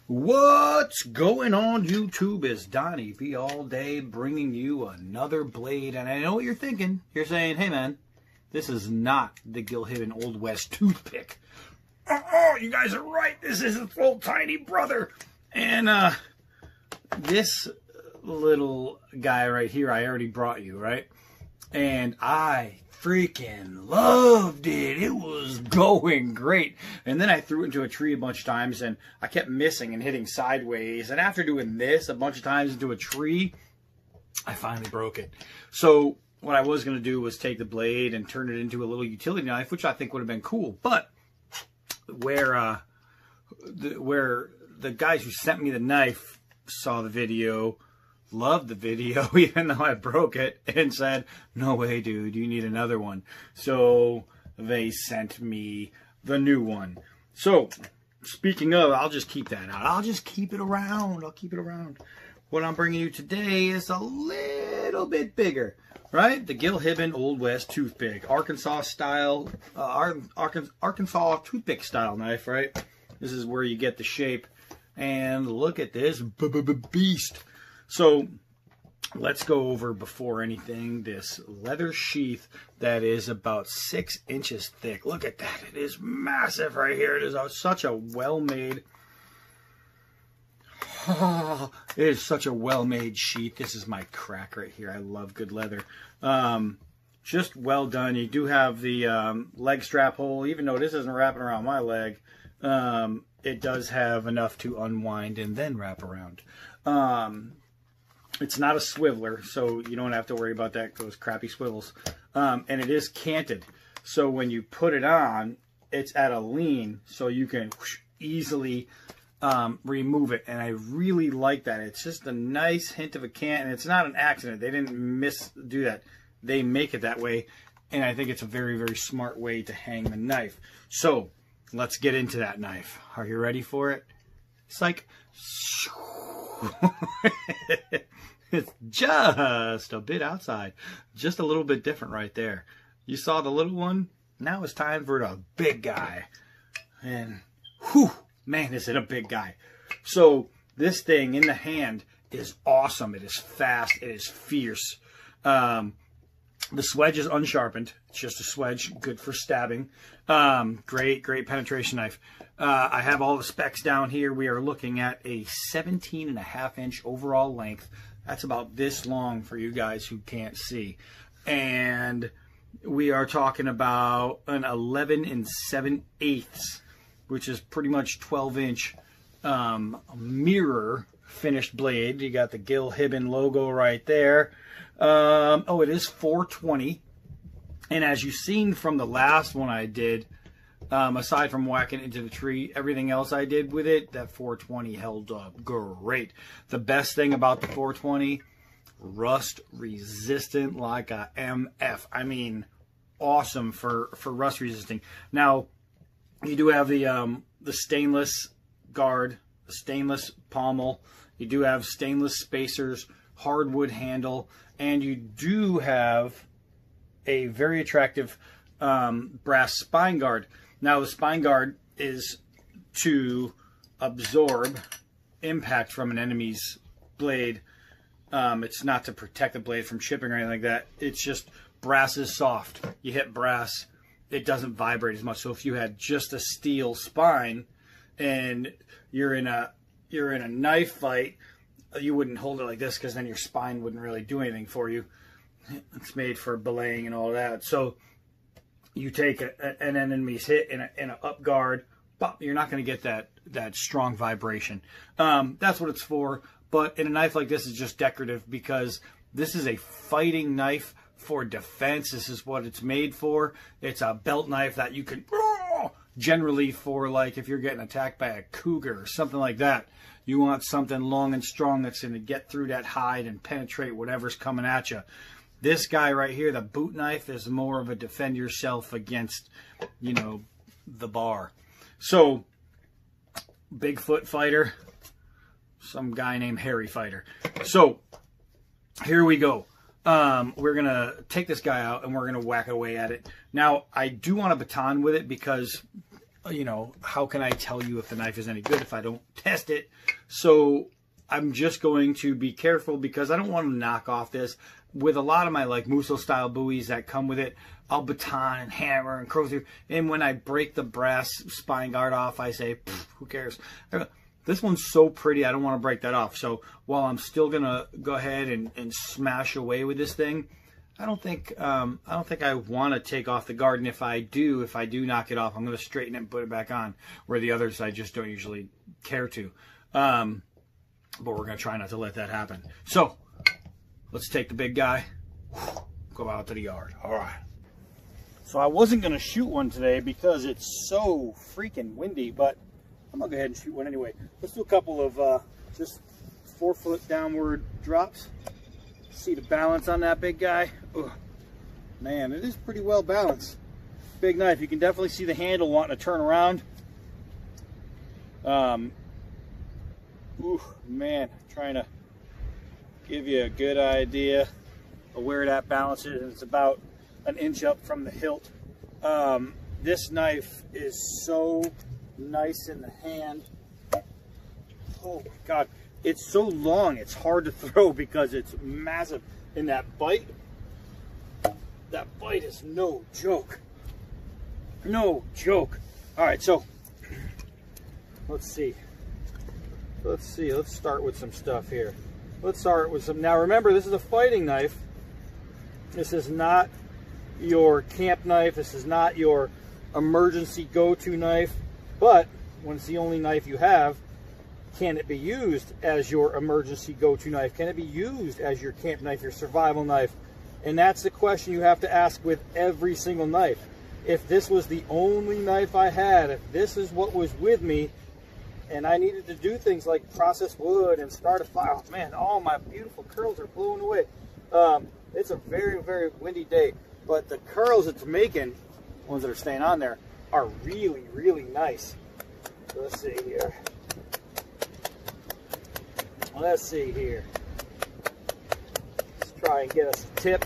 What's going on, YouTube? It's Donnie V all day bringing you another blade. And I know what you're thinking. You're saying, hey man, this is not the Hibben Old West Toothpick. Oh, you guys are right. This is his little tiny brother. And this little guy right here, I already brought you, right? And I freaking loved it. It was going great. And then I threw it into a tree a bunch of times and I kept missing and hitting sideways. And after doing this a bunch of times into a tree, I finally broke it. So what I was going to do was take the blade and turn it into a little utility knife, which I think would have been cool. But where the guys who sent me the knife saw the video, loved the video, even though I broke it, and said, no way, dude, you need another one. So they sent me the new one. So speaking of, I'll just keep that out. I'll just keep it around. I'll keep it around. What I'm bringing you today is a little bit bigger, right? The Hibben Old West Toothpick, Arkansas style, Arkansas toothpick style knife, right? This is where you get the shape. And look at this beast. So let's go over, before anything, this leather sheath that is about 6 inches thick. Look at that. It is massive right here. It is such a well-made, it is such a well-made sheath. This is my crack right here. I love good leather. Just well done. You do have the leg strap hole, even though this isn't wrapping around my leg. It does have enough to unwind and then wrap around. It's not a swiveler, so you don't have to worry about that, those crappy swivels. And it is canted, so when you put it on, it's at a lean, so you can easily remove it. And I really like that. It's just a nice hint of a cant, and it's not an accident. They didn't do that. They make it that way, and I think it's a very, very smart way to hang the knife. So let's get into that knife. Are you ready for it? It's like... It's just a bit outside, just a little bit different right there. You saw the little one. Now it's time for the big guy. And whew, man, is it a big guy. So this thing in the hand is awesome. It is fast. It is fierce. The swedge is unsharpened. It's just a swedge, good for stabbing. Great penetration knife. I have all the specs down here. We are looking at a 17.5-inch overall length. That's about this long for you guys who can't see. And we are talking about an 11 7/8, which is pretty much 12-inch mirror finished blade. You got the Hibben logo right there. Oh, it is 420. And as you've seen from the last one I did, aside from whacking into the tree, everything else I did with it, that 420 held up great. The best thing about the 420, rust resistant like a MF. I mean, awesome for rust resisting. Now, you do have the stainless guard, the stainless pommel. You do have stainless spacers, hardwood handle, and you do have a very attractive brass spine guard. Now, the spine guard is to absorb impact from an enemy's blade. It's not to protect the blade from chipping or anything like that. It's just, brass is soft. You hit brass, it doesn't vibrate as much. So if you had just a steel spine and you're in a knife fight, you wouldn't hold it like this, because then your spine wouldn't really do anything for you. It's made for belaying and all that. So you take an enemy's hit in an up guard, but you're not going to get that strong vibration. That's what it's for. But in a knife like this, it's just decorative, because this is a fighting knife for defense. This is what it's made for. It's a belt knife that you can, generally for, like, if you're getting attacked by a cougar or something like that. You want something long and strong that's going to get through that hide and penetrate whatever's coming at you. This guy right here, the boot knife, is more of a defend yourself against, you know, the bar. So, Bigfoot fighter, some guy named Harry fighter. So, here we go. We're going to take this guy out and we're going to whack away at it. Now, I do want a baton with it, because you know, how can I tell you if the knife is any good if I don't test it? So I'm just going to be careful because I don't want to knock off this. With a lot of my like Musso style buoys that come with it, I'll baton and hammer and crow through. And when I break the brass spine guard off, I say, who cares? This one's so pretty, I don't want to break that off. So while I'm still gonna go ahead and smash away with this thing, I don't think I want to take off the guard. And if I do knock it off, I'm gonna straighten it and put it back on. Where the others I just don't usually care to. But we're gonna try not to let that happen. So let's take the big guy, go out to the yard. All right. So I wasn't gonna shoot one today because it's so freaking windy, but I'm gonna go ahead and shoot one anyway. Let's do a couple of just 4-foot downward drops. See the balance on that big guy. Ugh. Man, it is pretty well balanced. Big knife. You can definitely see the handle wanting to turn around. Ooh, man, trying to give you a good idea of where that balance is. And it's about an inch up from the hilt. This knife is so nice in the hand. Oh my God, it's so long it's hard to throw because it's massive. And that bite is no joke. No joke. All right, so let's see, let's start with some stuff here. Let's start with some, now remember, this is a fighting knife. This is not your camp knife. This is not your emergency go-to knife. But when it's the only knife you have, can it be used as your emergency go-to knife? Can it be used as your camp knife, your survival knife? And that's the question you have to ask with every single knife. If this was the only knife I had, if this is what was with me, and I needed to do things like process wood and start a fire, oh man, all my beautiful curls are blown away. It's a very, very windy day, but the curls it's making, ones that are staying on there, are really, really nice. So let's see here. Let's see here. Let's try and get us a tip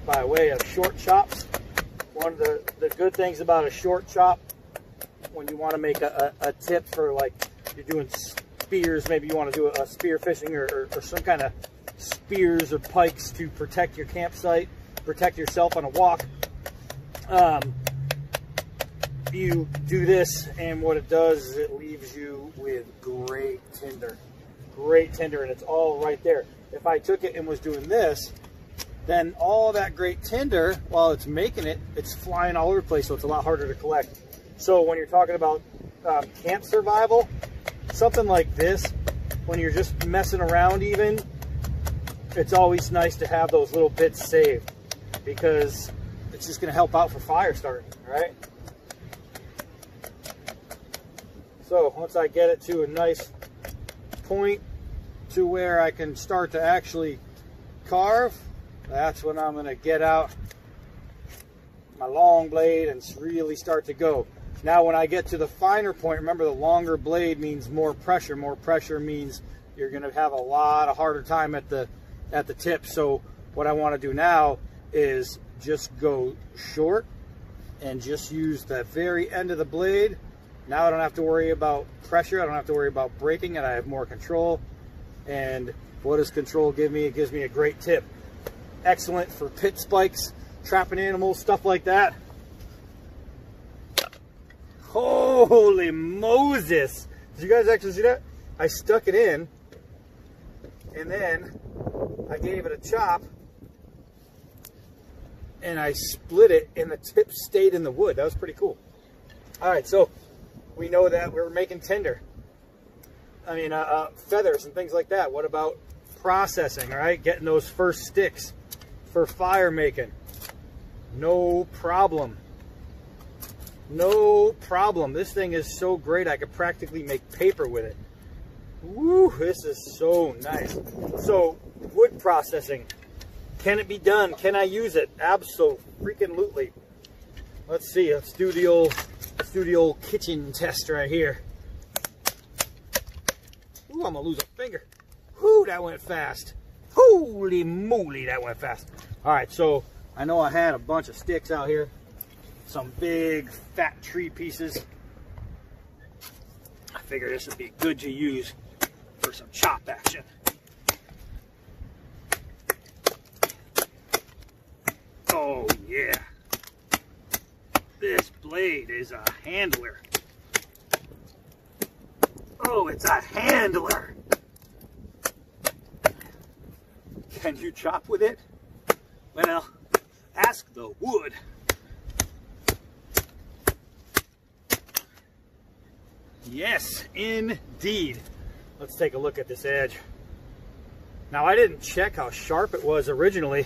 by way of short chops. One of the good things about a short chop, when you want to make a tip for, like, you're doing spears, maybe you want to do a spear fishing or some kind of spears or pikes to protect your campsite, protect yourself on a walk. You do this, and what it does is it leaves you with great tinder, and it's all right there. If I took it and was doing this, then all that great tinder, while it's making it, it's flying all over the place, so it's a lot harder to collect. So when you're talking about camp survival, something like this, when you're just messing around even, it's always nice to have those little bits saved because it's just going to help out for fire starting, right? So once I get it to a nice point to where I can start to actually carve, that's when I'm going to get out my long blade and really start to go. Now when I get to the finer point, remember the longer blade means more pressure. More pressure means you're going to have a lot of harder time at the tip. So what I want to do now is just go short and just use the very end of the blade. Now I don't have to worry about pressure. I don't have to worry about breaking it. I have more control. And what does control give me? It gives me a great tip. Excellent for pit spikes, trapping animals, stuff like that. Holy Moses! Did you guys actually see that? I stuck it in, and then I gave it a chop, and I split it, and the tip stayed in the wood. That was pretty cool. All right, so we know that we're making tinder. I mean, feathers and things like that. What about processing, all right? Getting those first sticks for fire making. No problem. No problem. This thing is so great, I could practically make paper with it. Woo, this is so nice. So, wood processing. Can it be done? Can I use it? Absolutely. Let's see. Let's do the old kitchen test right here. Ooh, I'm gonna lose a finger. Whoo, that went fast. Holy moly, that went fast. All right, so I know I had a bunch of sticks out here. some big fat tree pieces. I figure this would be good to use for some chop action. Oh yeah, this blade is a handler. Oh, it's a handler. Can you chop with it? Well, ask the wood. Yes, indeed. Let's take a look at this edge. Now, I didn't check how sharp it was originally.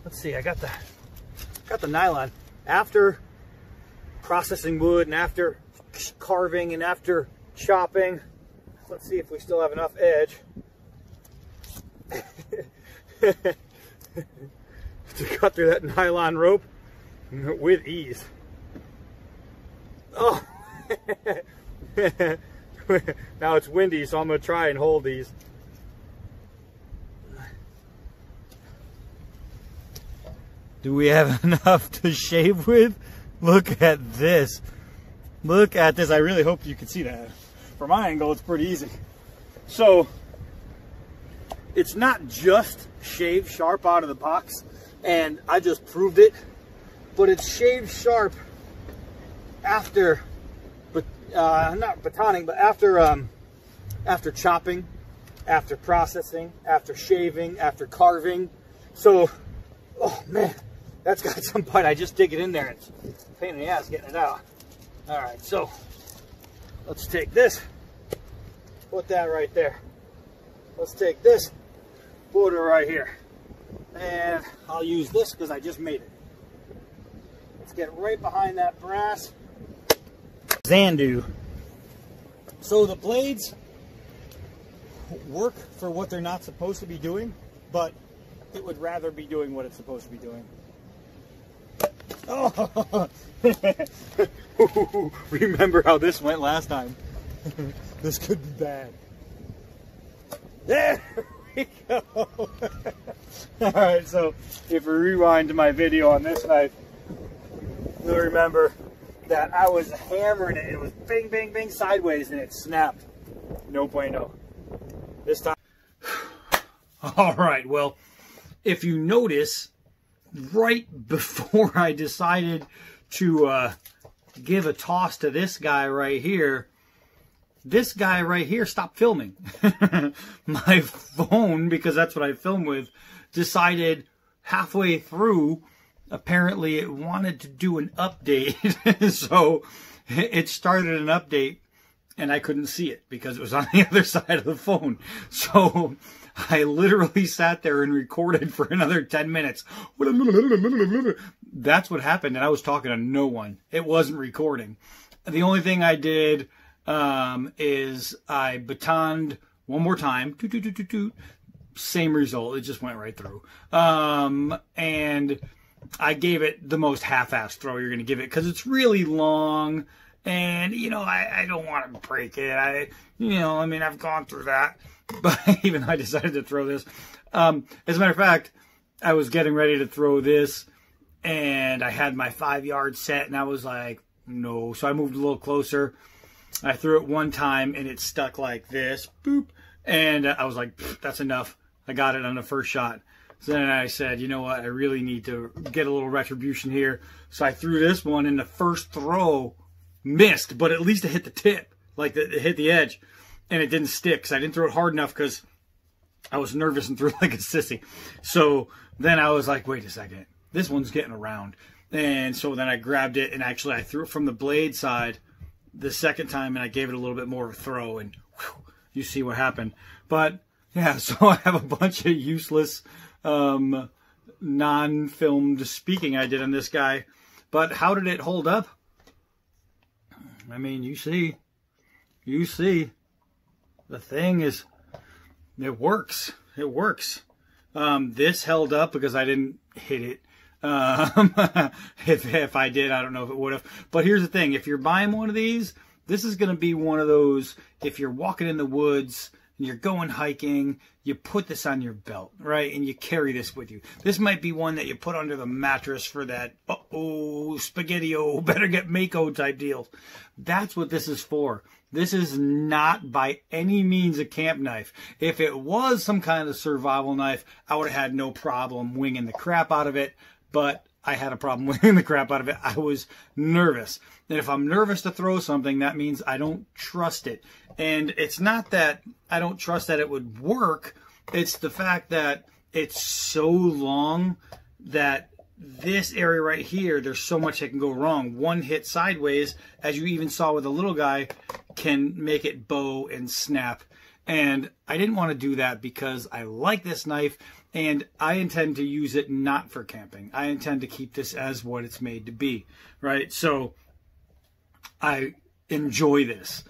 Let's see, I got the nylon. After processing wood and after carving and after chopping, let's see if we still have enough edge to cut through that nylon rope with ease. Oh, now it's windy, so I'm going to try and hold these. Do we have enough to shave with? Look at this. Look at this. I really hope you can see that. From my angle, it's pretty easy. So, it's not just shaved sharp out of the box, and I just proved it, but it's shaved sharp after, not batoning, but after chopping, after processing, after shaving, after carving. So, oh man, that's got some bite. I just dig it in there. It's a pain in the ass getting it out. All right, so let's take this, put that right there. Let's take this, put it right here. And I'll use this because I just made it. Let's get right behind that brass. Xandu. So the blades work for what they're not supposed to be doing, but it would rather be doing what it's supposed to be doing. Oh! Remember how this went last time. This could be bad. There we go. Alright, so if we rewind to my video on this knife, you'll remember that I was hammering it. It was bing, bing, bing sideways and it snapped. No bueno. This time. Alright, well, if you notice, right before I decided to give a toss to this guy right here, this guy right here stopped filming. My phone, because that's what I film with, decided halfway through, apparently it wanted to do an update. So it started an update and I couldn't see it because it was on the other side of the phone. So I literally sat there and recorded for another 10 minutes. That's what happened, and I was talking to no one. It wasn't recording. The only thing I did is I batoned one more time. Toot, toot, toot, toot, toot. Same result. It just went right through. And I gave it the most half-assed throw you're going to give it because it's really long. And, you know, I don't want to break it. I mean, I've gone through that. But even I decided to throw this. As a matter of fact, I was getting ready to throw this. And I had my 5-yard set. And I was like, no. So I moved a little closer. I threw it one time and it stuck like this. Boop. And I was like, that's enough. I got it on the first shot. So then I said, you know what? I really need to get a little retribution here. So I threw this one and the first throw missed, but at least it hit the tip, like it hit the edge, and it didn't stick because I didn't throw it hard enough because I was nervous and threw like a sissy. So then I was like, wait a second, this one's getting around. And so then I grabbed it and actually I threw it from the blade side the second time and I gave it a little bit more of a throw and whew, you see what happened. But yeah, so I have a bunch of useless non-filmed speaking I did on this guy. But how did it hold up? I mean, you see, the thing is, it works. It works. This held up because I didn't hit it. If I did, I don't know if it would have. But here's the thing. If you're buying one of these, this is going to be one of those, if you're walking in the woods and you're going hiking, you put this on your belt, right? And you carry this with you. This might be one that you put under the mattress for that, spaghetti-o, better get Mako type deal. That's what this is for. This is not by any means a camp knife. If it was some kind of survival knife, I would have had no problem winging the crap out of it, but I had a problem winging the crap out of it. I was nervous. And if I'm nervous to throw something, that means I don't trust it. And it's not that I don't trust that it would work. It's the fact that it's so long that this area right here, there's so much that can go wrong. One hit sideways, as you even saw with the little guy, can make it bow and snap. And I didn't want to do that because I like this knife and I intend to use it not for camping. I intend to keep this as what it's made to be, right? So I enjoy this.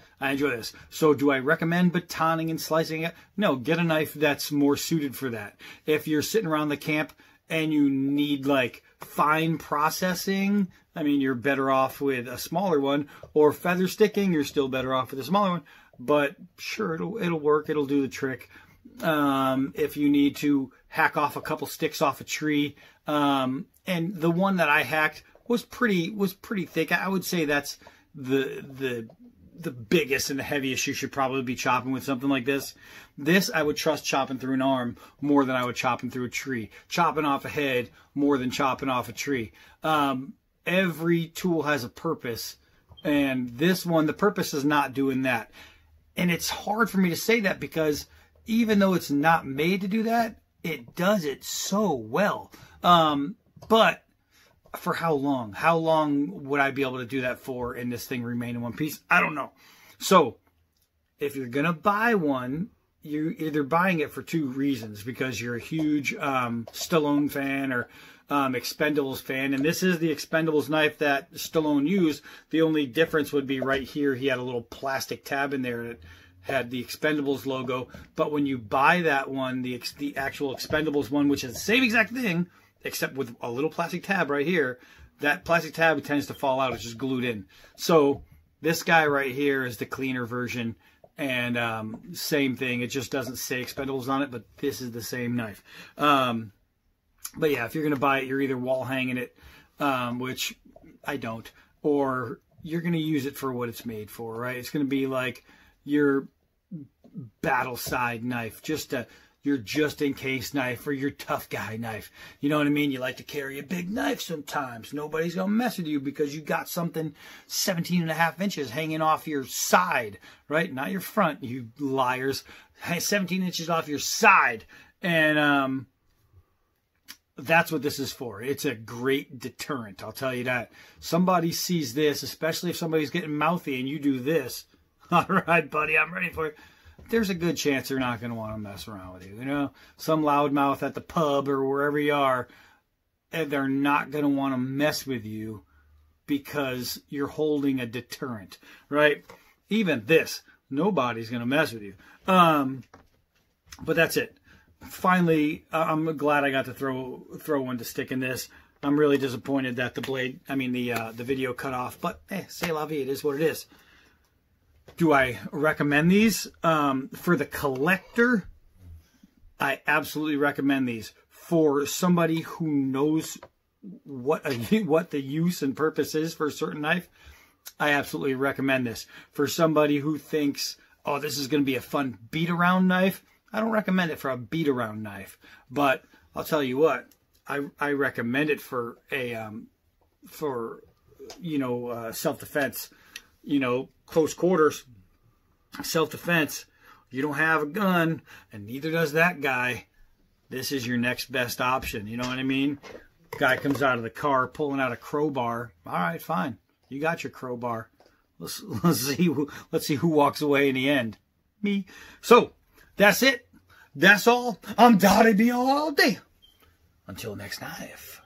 So do I recommend batoning and slicing it? No, get a knife that's more suited for that. If you're sitting around the camp and you need like fine processing, I mean, you're better off with a smaller one, or feather sticking, you're still better off with a smaller one. But sure, it'll work. It'll do the trick. If you need to hack off a couple sticks off a tree, and the one that I hacked was pretty thick. I would say that's the biggest and the heaviest you should probably be chopping with something like this. This I would trust chopping through an arm more than I would chopping through a tree. Chopping off a head more than chopping off a tree. Every tool has a purpose, and this one, the purpose is not doing that. And it's hard for me to say that because even though it's not made to do that, it does it so well. But for how long? How long would I be able to do that for and this thing remain in one piece? I don't know. So if you're going to buy one, you're either buying it for two reasons, because you're a huge Stallone fan or Expendables fan. And this is the Expendables knife that Stallone used. The only difference would be right here. He had a little plastic tab in there that had the Expendables logo. But when you buy that one, the actual Expendables one, which is the same exact thing, except with a little plastic tab right here, that plastic tab tends to fall out. It's just glued in. So this guy right here is the cleaner version. And same thing. It just doesn't say Expendables on it, but this is the same knife. But yeah, if you're going to buy it, you're either wall hanging it, which I don't, or you're going to use it for what it's made for, right? It's going to be like your battle side knife, your just in case knife, or your tough guy knife. You know what I mean? You like to carry a big knife sometimes. Nobody's going to mess with you because you got something 17.5 inches hanging off your side, right? Not your front, you liars. 17 inches off your side. And that's what this is for. It's a great deterrent, I'll tell you that. Somebody sees this, especially if somebody's getting mouthy and you do this. All right, buddy, I'm ready for it. There's a good chance they're not going to want to mess around with you. You know, some loudmouth at the pub or wherever you are, and they're not going to want to mess with you because you're holding a deterrent, right? Even this, nobody's going to mess with you. But that's it. Finally, I'm glad I got to throw one to stick in this. I'm really disappointed that the video cut off, but c'est la vie, it is what it is. Do I recommend these? For the collector, I absolutely recommend these. For somebody who knows what the use and purpose is for a certain knife, I absolutely recommend this. For somebody who thinks, oh, this is going to be a fun beat-around knife, I don't recommend it for a beat-around knife. But I'll tell you what, I recommend it for self-defense. You know, close quarters, self-defense. You don't have a gun, and neither does that guy. This is your next best option. You know what I mean? Guy comes out of the car pulling out a crowbar. All right, fine. You got your crowbar. Let's see who walks away in the end. Me. So that's it. That's all. I'm Dottie B all day. Until next knife.